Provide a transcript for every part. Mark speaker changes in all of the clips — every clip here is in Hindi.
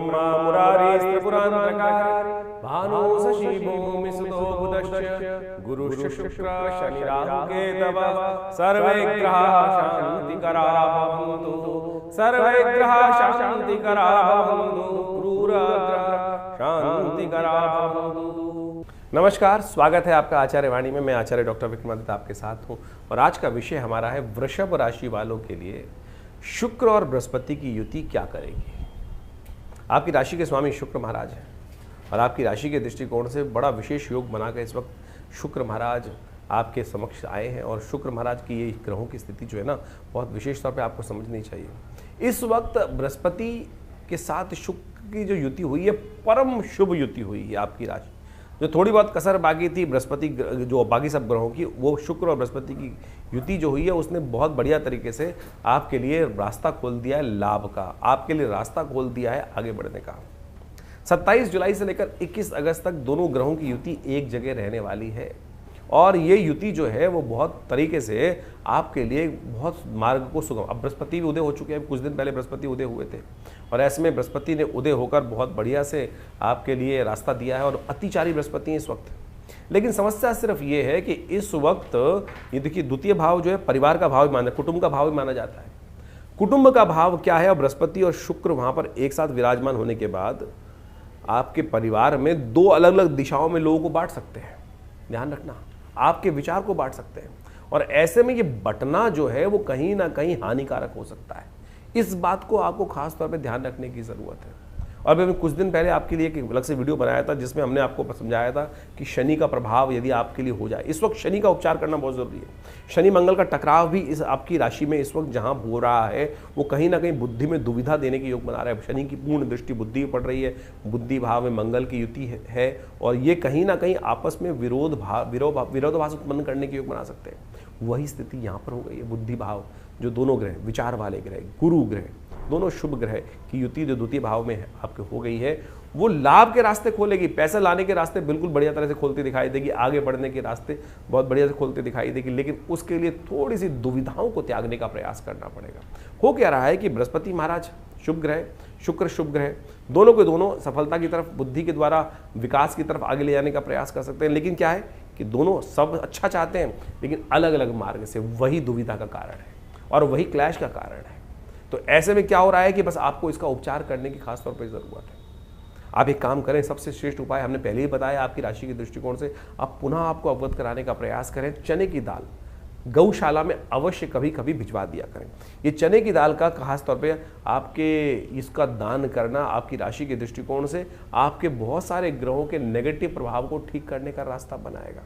Speaker 1: ब्रह्मा मुरारी त्रिपुरांतकारी भानु शशि भूमि सुतो बुधश्च गुरुश्च शुक्र शनि राहु केतवः सर्वे ग्रहाः शान्तिकराः भवन्तु सर्वे ग्रहाः शान्तिकराः भवन्तु क्रूरग्रहाः शान्तिकराः भवन्तु। नमस्कार, स्वागत है आपका आचार्य वाणी में। मैं आचार्य डॉक्टर विक्रमादित्य आपके साथ हूँ और आज का विषय हमारा है वृषभ राशि वालों के लिए शुक्र और बृहस्पति की युति क्या करेगी। आपकी राशि के स्वामी शुक्र महाराज हैं और आपकी राशि के दृष्टिकोण से बड़ा विशेष योग बनाकर इस वक्त शुक्र महाराज आपके समक्ष आए हैं और शुक्र महाराज की ये ग्रहों की स्थिति जो है ना, बहुत विशेष तौर पे आपको समझनी चाहिए। इस वक्त बृहस्पति के साथ शुक्र की जो युति हुई है, परम शुभ युति हुई है। आपकी राशि जो थोड़ी बहुत कसर बाकी थी बृहस्पति जो बाकी सब ग्रहों की, वो शुक्र और बृहस्पति की युति जो हुई है उसने बहुत बढ़िया तरीके से आपके लिए रास्ता खोल दिया है लाभ का, आपके लिए रास्ता खोल दिया है आगे बढ़ने का। 27 जुलाई से लेकर 21 अगस्त तक दोनों ग्रहों की युति एक जगह रहने वाली है और ये युति जो है वो बहुत तरीके से आपके लिए बहुत मार्ग को सुगम। अब बृहस्पति भी उदय हो चुके हैं, कुछ दिन पहले बृहस्पति उदय हुए थे और ऐसे में बृहस्पति ने उदय होकर बहुत बढ़िया से आपके लिए रास्ता दिया है और अतिचारी बृहस्पति इस वक्त। लेकिन समस्या सिर्फ ये है कि इस वक्त ये देखिए, द्वितीय भाव जो है परिवार का भाव भी माना, कुटुंब का भाव भी माना जाता है। कुटुंब का भाव क्या है? और बृहस्पति और शुक्र वहाँ पर एक साथ विराजमान होने के बाद आपके परिवार में दो अलग अलग दिशाओं में लोगों को बांट सकते हैं। ध्यान रखना, आपके विचार को बांट सकते हैं और ऐसे में ये बंटना जो है वो कहीं ना कहीं हानिकारक हो सकता है। इस बात को आपको खास तौर पे ध्यान रखने की ज़रूरत है। और मैंने कुछ दिन पहले आपके लिए एक अलग से वीडियो बनाया था जिसमें हमने आपको समझाया था कि शनि का प्रभाव यदि आपके लिए हो जाए, इस वक्त शनि का उपचार करना बहुत ज़रूरी है। शनि मंगल का टकराव भी इस आपकी राशि में इस वक्त जहाँ हो रहा है वो कहीं ना कहीं बुद्धि में दुविधा देने के योग बना रहा है। शनि की पूर्ण दृष्टि बुद्धि पर पड़ रही है, बुद्धि भाव में मंगल की युति है और ये कहीं ना कहीं आपस में विरोधाभास उत्पन्न करने के योग बना सकते हैं। वही स्थिति यहाँ पर हो गई है। बुद्धि भाव जो दोनों ग्रह, विचार वाले ग्रह, गुरु ग्रह, दोनों शुभ ग्रह की युति जो द्वितीय भाव में है आपके हो गई है, वो लाभ के रास्ते खोलेगी। पैसा लाने के रास्ते बिल्कुल बढ़िया तरह से खोलती दिखाई देगी, आगे बढ़ने के रास्ते बहुत बढ़िया से खोलते दिखाई देगी। लेकिन उसके लिए थोड़ी सी दुविधाओं को त्यागने का प्रयास करना पड़ेगा। हो क्या रहा है कि बृहस्पति महाराज शुभ ग्रह, शुक्र शुभ ग्रह, दोनों के दोनों सफलता की तरफ, बुद्धि के द्वारा विकास की तरफ आगे ले जाने का प्रयास कर सकते हैं। लेकिन क्या है कि दोनों सब अच्छा चाहते हैं लेकिन अलग अलग मार्ग से। वही दुविधा का कारण है और वही क्लैश का कारण है। तो ऐसे में क्या हो रहा है कि बस आपको इसका उपचार करने की खास तौर पर ज़रूरत है। आप एक काम करें, सबसे श्रेष्ठ उपाय हमने पहले ही बताया आपकी राशि के दृष्टिकोण से, आप पुनः आपको अवगत कराने का प्रयास करें। चने की दाल गौशाला में अवश्य कभी कभी भिजवा दिया करें। ये चने की दाल का खास तौर पे आपके इसका दान करना आपकी राशि के दृष्टिकोण से आपके बहुत सारे ग्रहों के नेगेटिव प्रभाव को ठीक करने का रास्ता बनाएगा।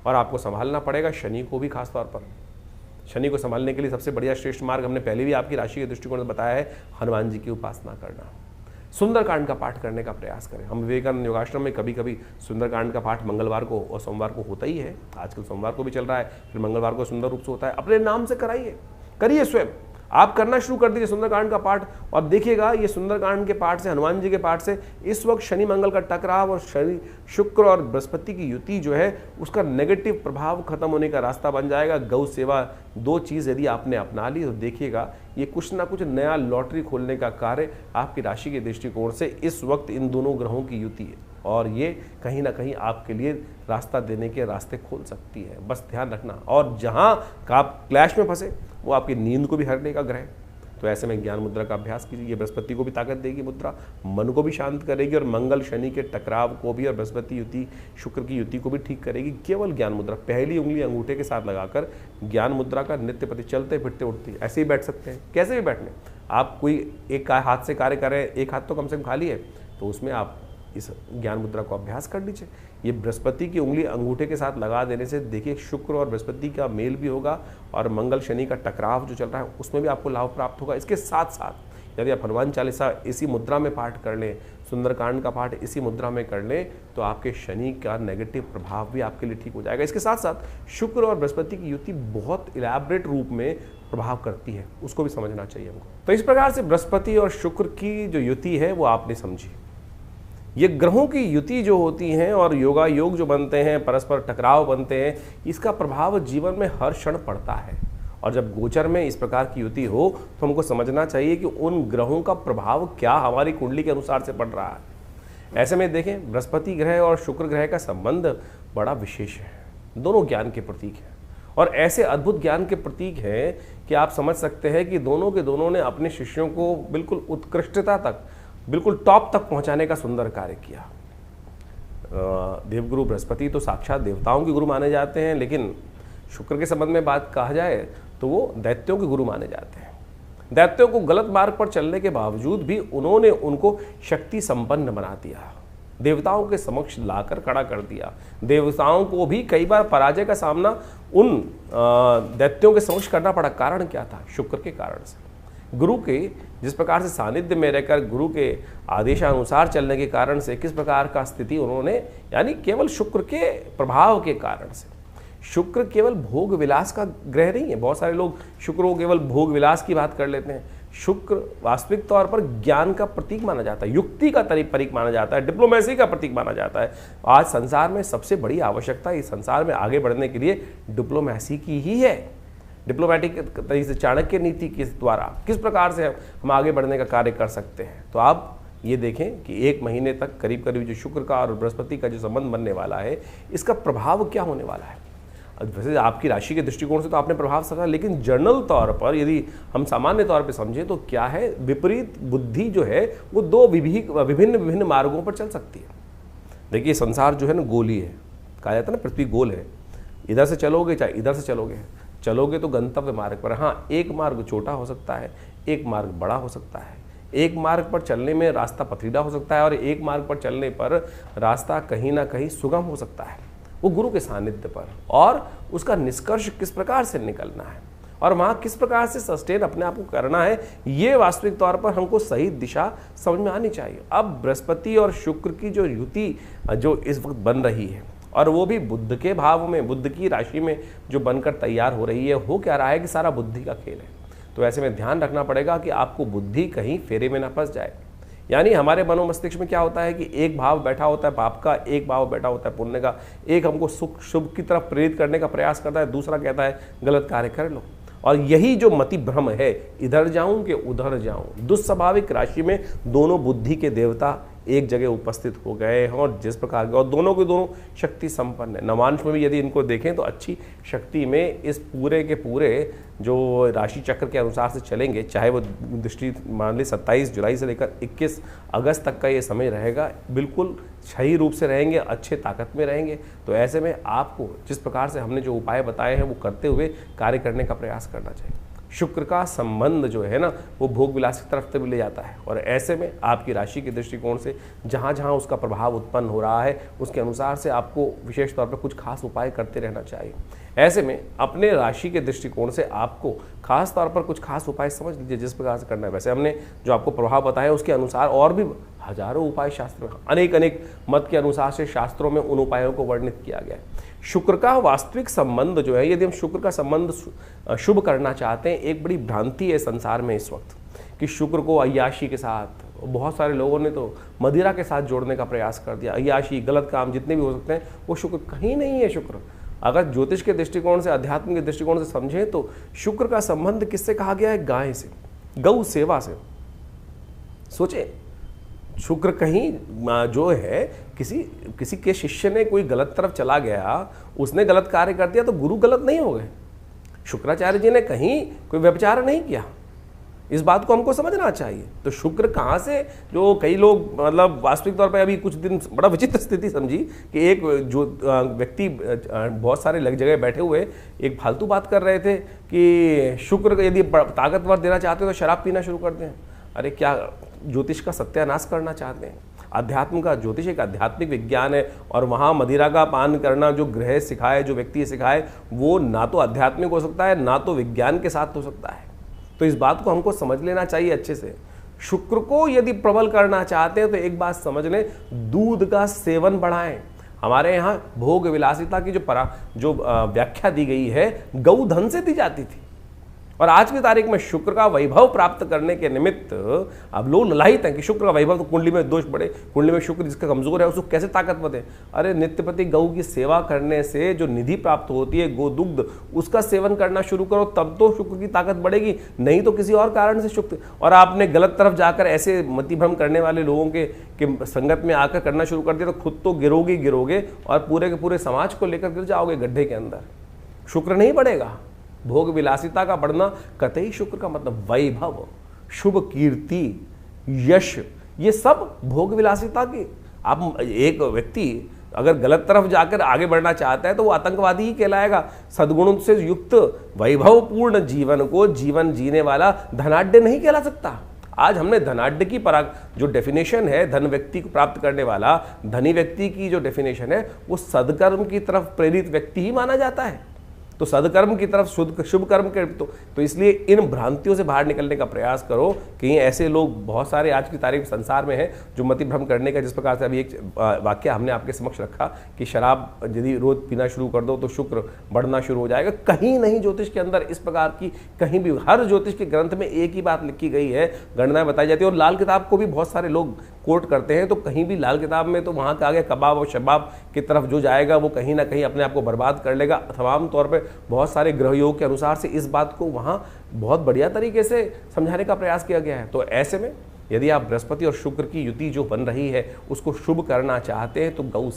Speaker 1: और आपको संभालना पड़ेगा शनि को भी। खास तौर पर शनि को संभालने के लिए सबसे बढ़िया श्रेष्ठ मार्ग हमने पहले भी आपकी राशि के दृष्टिकोण से बताया है, हनुमान जी की उपासना करना, सुंदरकांड का पाठ करने का प्रयास करें। हम विवेकानंद योगाश्रम में कभी कभी सुंदरकांड का पाठ मंगलवार को और सोमवार को होता ही है। आजकल सोमवार को भी चल रहा है, फिर मंगलवार को सुंदर रूप से होता है। अपने नाम से कराइए, करिए स्वयं, आप करना शुरू कर दीजिए सुंदरकांड का पाठ और देखिएगा ये सुंदरकांड के पाठ से, हनुमान जी के पाठ से इस वक्त शनि मंगल का टकराव और शनि शुक्र और बृहस्पति की युति जो है उसका नेगेटिव प्रभाव खत्म होने का रास्ता बन जाएगा। गौ सेवा, दो चीज़ यदि आपने अपना ली तो देखिएगा ये कुछ ना कुछ नया लॉटरी खोलने का कार्य आपकी राशि के दृष्टिकोण से इस वक्त इन दोनों ग्रहों की युति है और ये कहीं ना कहीं आपके लिए रास्ता देने के रास्ते खोल सकती है। बस ध्यान रखना। और जहाँ आप क्लैश में फंसे वो आपकी नींद को भी हरने का ग्रह, तो ऐसे में ज्ञान मुद्रा का अभ्यास कीजिए। ये बृहस्पति को भी ताकत देगी मुद्रा, मन को भी शांत करेगी और मंगल शनि के टकराव को भी और बृहस्पति युति शुक्र की युति को भी ठीक करेगी। केवल ज्ञान मुद्रा, पहली उंगली अंगूठे के साथ लगाकर ज्ञान मुद्रा का नित्य प्रति चलते फिरते उठते ऐसे ही बैठ सकते हैं। कैसे भी बैठने, आप कोई एक हाथ से कार्य करें, एक हाथ तो कम से कम खाली है, तो उसमें आप इस ज्ञान मुद्रा को अभ्यास कर लीजिए। ये बृहस्पति की उंगली अंगूठे के साथ लगा देने से देखिए शुक्र और बृहस्पति का मेल भी होगा और मंगल शनि का टकराव जो चल रहा है उसमें भी आपको लाभ प्राप्त होगा। इसके साथ साथ यदि आप हनुमान चालीसा इसी मुद्रा में पाठ कर लें, सुंदरकांड का पाठ इसी मुद्रा में कर लें, तो आपके शनि का नेगेटिव प्रभाव भी आपके लिए ठीक हो जाएगा। इसके साथ साथ शुक्र और बृहस्पति की युति बहुत इलैबोरेट रूप में प्रभाव करती है, उसको भी समझना चाहिए हमको। तो इस प्रकार से बृहस्पति और शुक्र की जो युति है वो आपने समझी। ये ग्रहों की युति जो होती हैं और योगा योग जो बनते हैं, परस्पर टकराव बनते हैं, इसका प्रभाव जीवन में हर क्षण पड़ता है और जब गोचर में इस प्रकार की युति हो तो हमको समझना चाहिए कि उन ग्रहों का प्रभाव क्या हमारी कुंडली के अनुसार से पड़ रहा है। ऐसे में देखें, बृहस्पति ग्रह और शुक्र ग्रह का संबंध बड़ा विशेष है, दोनों ज्ञान के प्रतीक हैं और ऐसे अद्भुत ज्ञान के प्रतीक हैं कि आप समझ सकते हैं कि दोनों के दोनों ने अपने शिष्यों को बिल्कुल उत्कृष्टता तक, बिल्कुल टॉप तक पहुंचाने का सुंदर कार्य किया। देवगुरु बृहस्पति तो साक्षात देवताओं के गुरु माने जाते हैं, लेकिन शुक्र के संबंध में बात कहा जाए तो वो दैत्यों के गुरु माने जाते हैं। दैत्यों को गलत मार्ग पर चलने के बावजूद भी उन्होंने उनको शक्ति संपन्न बना दिया, देवताओं के समक्ष लाकर खड़ा कर दिया। देवताओं को भी कई बार पराजय का सामना उन दैत्यों के समक्ष करना पड़ा। कारण क्या था? शुक्र के कारण से। गुरु के जिस प्रकार से सानिध्य में रहकर गुरु के आदेशानुसार चलने के कारण से किस प्रकार का स्थिति उन्होंने, यानी केवल शुक्र के प्रभाव के कारण से। शुक्र केवल भोग विलास का ग्रह नहीं है। बहुत सारे लोग शुक्र को केवल भोग विलास की बात कर लेते हैं। शुक्र वास्तविक तौर पर ज्ञान का प्रतीक माना जाता है, युक्ति का प्रतीक माना जाता है, डिप्लोमेसी का प्रतीक माना जाता है। आज संसार में सबसे बड़ी आवश्यकता इस संसार में आगे बढ़ने के लिए डिप्लोमेसी की ही है। डिप्लोमेटिक तरीके से चाणक्य नीति के द्वारा किस प्रकार से हम आगे बढ़ने का कार्य कर सकते हैं। तो आप ये देखें कि 1 महीने तक करीब करीब जो शुक्र का और बृहस्पति का जो संबंध बनने वाला है, इसका प्रभाव क्या होने वाला है। वैसे आपकी राशि के दृष्टिकोण से तो आपने प्रभाव समझा, लेकिन जनरल तौर पर यदि हम सामान्य तौर पर समझें तो क्या है, विपरीत बुद्धि जो है वो 2 विभिन्न मार्गों पर चल सकती है। देखिए, संसार जो है ना गोली है, कहा जाता है ना पृथ्वी गोल है। इधर से चलोगे चाहे इधर से चलोगे तो गंतव्य मार्ग पर। हाँ, एक मार्ग छोटा हो सकता है, एक मार्ग बड़ा हो सकता है। एक मार्ग पर चलने में रास्ता पथरीला हो सकता है और एक मार्ग पर चलने पर रास्ता कहीं ना कहीं सुगम हो सकता है, वो गुरु के सानिध्य पर। और उसका निष्कर्ष किस प्रकार से निकलना है और वहाँ किस प्रकार से सस्टेन अपने आप को करना है, ये वास्तविक तौर पर हमको सही दिशा समझ में आनी चाहिए। अब बृहस्पति और शुक्र की जो युति जो इस वक्त बन रही है, और वो भी बुध के भाव में, बुध की राशि में जो बनकर तैयार हो रही है, हो क्या रहा है कि सारा बुद्धि का खेल है। तो ऐसे में ध्यान रखना पड़ेगा कि आपको बुद्धि कहीं फेरे में ना फंस जाए। यानी हमारे मनो मस्तिष्क में क्या होता है कि एक भाव बैठा होता है पाप का, एक भाव बैठा होता है पुण्य का। एक हमको सुख शुभ की तरफ प्रेरित करने का प्रयास करता है, दूसरा कहता है गलत कार्य कर लो। और यही जो मति भ्रम है, इधर जाऊं कि उधर जाऊं, दुस्वाभाविक राशि में दोनों बुद्धि के देवता एक जगह उपस्थित हो गए हैं और जिस प्रकार के, और दोनों के दोनों शक्ति संपन्न है। नवांश में भी यदि इनको देखें तो अच्छी शक्ति में इस पूरे के पूरे जो राशि चक्र के अनुसार से चलेंगे, चाहे वो दृष्टि मान ली 27 जुलाई से लेकर 21 अगस्त तक का ये समय रहेगा, बिल्कुल सही रूप से रहेंगे, अच्छे ताकत में रहेंगे। तो ऐसे में आपको जिस प्रकार से हमने जो उपाय बताए हैं वो करते हुए कार्य करने का प्रयास करना चाहिए। शुक्र का संबंध जो है ना वो भोग विलास की तरफ से भी ले जाता है और ऐसे में आपकी राशि के दृष्टिकोण से जहाँ जहाँ उसका प्रभाव उत्पन्न हो रहा है उसके अनुसार से आपको विशेष तौर पर कुछ खास उपाय करते रहना चाहिए। ऐसे में अपने राशि के दृष्टिकोण से आपको खास तौर पर कुछ खास उपाय समझ लीजिए जिस प्रकार से करना है। वैसे हमने जो आपको प्रभाव बताया उसके अनुसार और भी हजारों उपाय शास्त्र में, अनेक मत के अनुसार से शास्त्रों में उन उपायों को वर्णित किया गया है। शुक्र का वास्तविक संबंध जो है, यदि हम शुक्र का संबंध शुभ करना चाहते हैं, एक बड़ी भ्रांति है संसार में इस वक्त कि शुक्र को अय्याशी के साथ, बहुत सारे लोगों ने तो मदिरा के साथ जोड़ने का प्रयास कर दिया। अय्याशी, गलत काम जितने भी हो सकते हैं वो शुक्र कहीं नहीं है। शुक्र अगर ज्योतिष के दृष्टिकोण से, अध्यात्म के दृष्टिकोण से समझें तो शुक्र का संबंध किससे कहा गया है? गाय से, गौ सेवा से। सोचे, शुक्र कहीं जो है किसी के शिष्य ने कोई गलत तरफ चला गया, उसने गलत कार्य कर दिया तो गुरु गलत नहीं हो गए। शुक्राचार्य जी ने कहीं कोई व्यभिचार नहीं किया, इस बात को हमको समझना चाहिए। तो शुक्र कहाँ से, जो कई लोग मतलब वास्तविक तौर पर अभी कुछ दिन बड़ा विचित्र स्थिति समझी कि एक जो व्यक्ति बहुत सारे जगह बैठे हुए एक फालतू बात कर रहे थे कि शुक्र यदि ताकतवर देना चाहते हो तो शराब पीना शुरू कर दें। अरे क्या ज्योतिष का सत्यानाश करना चाहते हैं? अध्यात्म का, ज्योतिष एक आध्यात्मिक विज्ञान है और वहाँ मदिरा का पान करना जो ग्रह सिखाए, जो व्यक्ति सिखाए, वो ना तो आध्यात्मिक हो सकता है ना तो विज्ञान के साथ हो सकता है। तो इस बात को हमको समझ लेना चाहिए अच्छे से। शुक्र को यदि प्रबल करना चाहते हैं तो एक बात समझ लें, दूध का सेवन बढ़ाएं। हमारे यहाँ भोग विलासिता की जो व्याख्या दी गई है गौधन से दी जाती थी, और आज की तारीख में शुक्र का वैभव प्राप्त करने के निमित्त अब लोग ललायित हैं कि शुक्र का वैभव, तो कुंडली में दोष बढ़े, कुंडली में शुक्र जिसका कमजोर है उसको कैसे ताकत बने। अरे नित्यप्रति गौ की सेवा करने से जो निधि प्राप्त होती है, गोदुग्ध, उसका सेवन करना शुरू करो, तब तो शुक्र की ताकत बढ़ेगी, नहीं तो किसी और कारण से शुक्र। और आपने गलत तरफ जाकर ऐसे मतिभ्रम करने वाले लोगों के संगत में आकर करना शुरू कर दिया तो खुद तो गिरोगे और पूरे के पूरे समाज को लेकर गिर जाओगे गड्ढे के अंदर। शुक्र नहीं बढ़ेगा। भोग विलासिता का बढ़ना कतई शुक्र का मतलब वैभव, शुभ कीर्ति, यश, ये सब भोग विलासिता की। आप एक व्यक्ति अगर गलत तरफ जाकर आगे बढ़ना चाहता है तो वो आतंकवादी ही कहलाएगा। सद्गुणों से युक्त वैभवपूर्ण जीवन को जीवन जीने वाला धनाढ्य नहीं कहला सकता। आज हमने धनाढ्य की पराग जो डेफिनेशन है, धन व्यक्ति को प्राप्त करने वाला धनी व्यक्ति की जो डेफिनेशन है, वो सदकर्म की तरफ प्रेरित व्यक्ति ही माना जाता है। तो सदकर्म की तरफ शुभ कर्म के तो इसलिए इन भ्रांतियों से बाहर निकलने का प्रयास करो। कहीं ऐसे लोग बहुत सारे आज की तारीख संसार में हैं जो मतिभ्रम करने का, जिस प्रकार से अभी एक वाक्य हमने आपके समक्ष रखा कि शराब यदि रोज पीना शुरू कर दो तो शुक्र बढ़ना शुरू हो जाएगा। कहीं नहीं ज्योतिष के अंदर इस प्रकार की, कहीं भी, हर ज्योतिष के ग्रंथ में एक ही बात लिखी गई है, गणनाएं बताई जाती है। और लाल किताब को भी बहुत सारे लोग कोट करते हैं, तो कहीं भी लाल किताब में तो वहाँ के आगे कबाब और शबाब की तरफ जो जाएगा वो कहीं ना कहीं अपने आप को बर्बाद कर लेगा। तमाम तौर पे बहुत सारे ग्रह योग के अनुसार से इस बात को वहाँ बहुत बढ़िया तरीके से समझाने का प्रयास किया गया है। तो ऐसे में यदि आप बृहस्पति और शुक्र की युति जो बन रही है उसको शुभ करना चाहते हैं तो गौ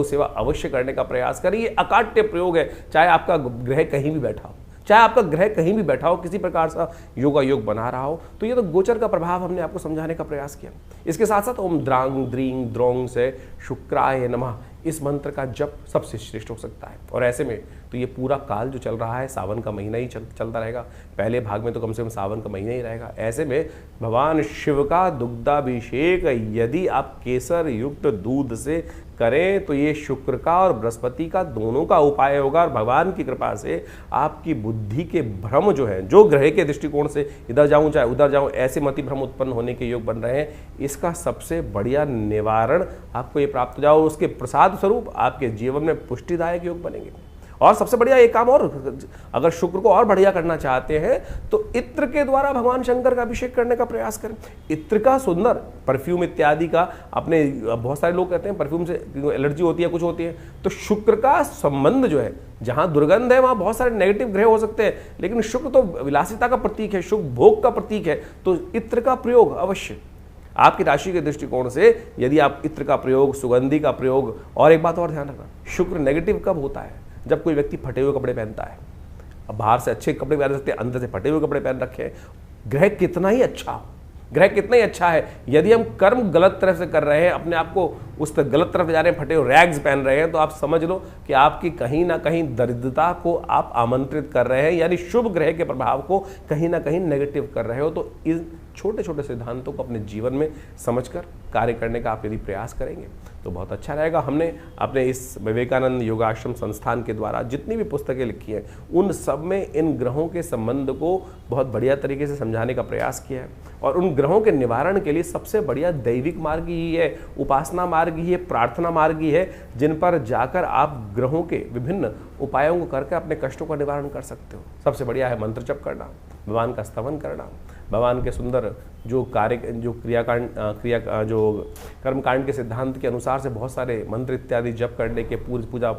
Speaker 1: सेवा अवश्य करने का प्रयास करिए। ये अकाट्य प्रयोग है, चाहे आपका ग्रह कहीं भी बैठा हो, चाहे आपका ग्रह कहीं भी बैठा हो, किसी प्रकार से योगा योग बना रहा हो, तो ये तो गोचर का प्रभाव हमने आपको समझाने का प्रयास किया। इसके साथ साथ ओम द्रांग द्रींग द्रोंग से शुक्राय नमः, इस मंत्र का जप सबसे श्रेष्ठ हो सकता है। और ऐसे में तो ये पूरा काल जो चल रहा है, सावन का महीना ही चलता रहेगा, पहले भाग में तो कम से कम सावन का महीना ही रहेगा। ऐसे में भगवान शिव का दुग्धाभिषेक यदि आप केसर युक्त दूध से करें तो ये शुक्र का और बृहस्पति का दोनों का उपाय होगा। और भगवान की कृपा से आपकी बुद्धि के भ्रम जो है, जो ग्रह के दृष्टिकोण से इधर जाऊं चाहे उधर जाऊं, ऐसे मति भ्रम उत्पन्न होने के योग बन रहे हैं, इसका सबसे बढ़िया निवारण आपको ये प्राप्त हो जाओ। उसके प्रसाद स्वरूप आपके जीवन में पुष्टिदायक योग बनेंगे। और सबसे बढ़िया एक काम और, अगर शुक्र को और बढ़िया करना चाहते हैं तो इत्र के द्वारा भगवान शंकर का अभिषेक करने का प्रयास करें। इत्र का सुंदर परफ्यूम इत्यादि का, अपने बहुत सारे लोग कहते हैं परफ्यूम से एलर्जी होती है, कुछ होती है, तो शुक्र का संबंध जो है, जहां दुर्गंध है वहां बहुत सारे नेगेटिव ग्रह हो सकते हैं, लेकिन शुक्र तो विलासिता का प्रतीक है, शुभ भोग का प्रतीक है, तो इत्र का प्रयोग अवश्य आपकी राशि के दृष्टिकोण से यदि आप इत्र का प्रयोग, सुगंधि का प्रयोग। और एक बात और ध्यान रखना, शुक्र नेगेटिव कब होता है? जब कोई व्यक्ति फटे हुए कपड़े पहनता है। अब बाहर से अच्छे कपड़े पहन सकते हैं, अंदर से फटे हुए कपड़े पहन रखे हैं। ग्रह कितना ही अच्छा हो, ग्रह कितना ही अच्छा है, यदि हम कर्म गलत तरफ से कर रहे हैं, अपने आप को उस तरफ गलत तरफ जा रहे हैं, फटे हुए रैग्स पहन रहे हैं, तो आप समझ लो कि आपकी कहीं ना कहीं दरिद्रता को आप आमंत्रित कर रहे हैं, यानी शुभ ग्रह के प्रभाव को कहीं ना कहीं नेगेटिव कर रहे हो। तो इन छोटे छोटे सिद्धांतों को अपने जीवन में समझकर कार्य करने का आप यदि प्रयास करेंगे तो बहुत अच्छा रहेगा। हमने अपने इस विवेकानंद योगाश्रम संस्थान के द्वारा जितनी भी पुस्तकें लिखी हैं, उन सब में इन ग्रहों के संबंध को बहुत बढ़िया तरीके से समझाने का प्रयास किया है। और उन ग्रहों के निवारण के लिए सबसे बढ़िया दैविक मार्ग ही है, उपासना मार्ग ही है, प्रार्थना मार्ग ही है, जिन पर जाकर आप ग्रहों के विभिन्न उपायों को करके अपने कष्टों का निवारण कर सकते हो। सबसे बढ़िया है मंत्र जप करना, भगवान का स्तवन करना, भगवान के सुंदर जो कार्य, जो क्रिया जो कर्मकांड के सिद्धांत के अनुसार से बहुत सारे मंत्र इत्यादि जप करने के पूजा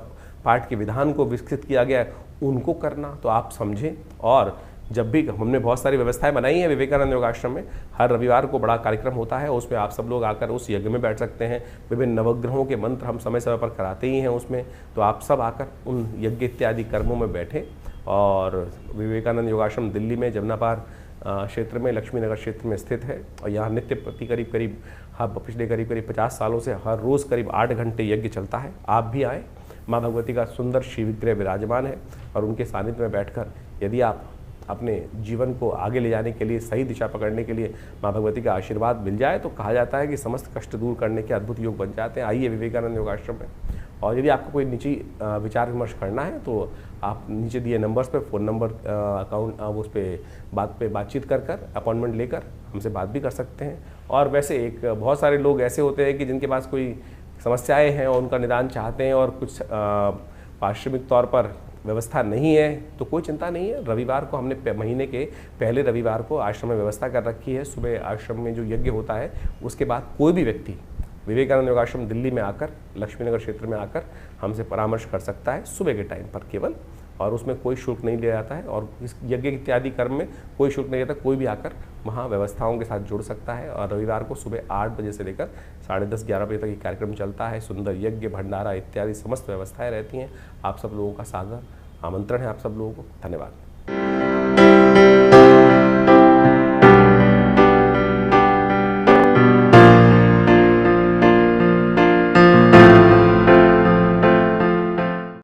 Speaker 1: पाठ के विधान को विकसित किया गया है, उनको करना। तो आप समझें। और जब भी हमने बहुत सारी व्यवस्थाएं बनाई हैं विवेकानंद योगाश्रम में, हर रविवार को बड़ा कार्यक्रम होता है, उसमें आप सब लोग आकर उस यज्ञ में बैठ सकते हैं। विभिन्न नवग्रहों के मंत्र हम समय समय पर कराते ही हैं उसमें, तो आप सब आकर उन यज्ञ इत्यादि कर्मों में बैठें। और विवेकानंद योगाश्रम दिल्ली में जमुनापार क्षेत्र में, लक्ष्मी नगर क्षेत्र में स्थित है। और यहाँ नित्य प्रति करीब पिछले करीब 50 सालों से हर रोज़ करीब 8 घंटे यज्ञ चलता है। आप भी आएँ। माँ भगवती का सुंदर शिव विग्रह विराजमान है और उनके सानिध्य में बैठकर यदि आप अपने जीवन को आगे ले जाने के लिए, सही दिशा पकड़ने के लिए माँ भगवती का आशीर्वाद मिल जाए तो कहा जाता है कि समस्त कष्ट दूर करने के अद्भुत योग बन जाते हैं। आइए विवेकानंद योगाश्रम में। और यदि आपको कोई निजी विचार विमर्श करना है तो आप नीचे दिए नंबर्स पे, फ़ोन नंबर, अकाउंट, उस पर बातचीत कर अपॉइंटमेंट लेकर हमसे बात भी कर सकते हैं। और वैसे बहुत सारे लोग ऐसे होते हैं कि जिनके पास कोई समस्याएं हैं और उनका निदान चाहते हैं और कुछ पारिश्रमिक तौर पर व्यवस्था नहीं है तो कोई चिंता नहीं है। रविवार को हमने महीने के पहले रविवार को आश्रम में व्यवस्था कर रखी है। सुबह आश्रम में जो यज्ञ होता है उसके बाद कोई भी व्यक्ति विवेकानंद योगाश्रम दिल्ली में आकर, लक्ष्मीनगर क्षेत्र में आकर हमसे परामर्श कर सकता है सुबह के टाइम पर केवल, और उसमें कोई शुल्क नहीं लिया जाता है और इस यज्ञ इत्यादि कर्म में कोई शुल्क नहीं रहता। कोई भी आकर वहाँ व्यवस्थाओं के साथ जुड़ सकता है। और रविवार को सुबह 8 बजे से लेकर 10:30-11 बजे तक ये कार्यक्रम चलता है। सुंदर यज्ञ, भंडारा इत्यादि समस्त व्यवस्थाएं रहती हैं। आप सब लोगों का सादर आमंत्रण है आप सब लोगों को। धन्यवाद।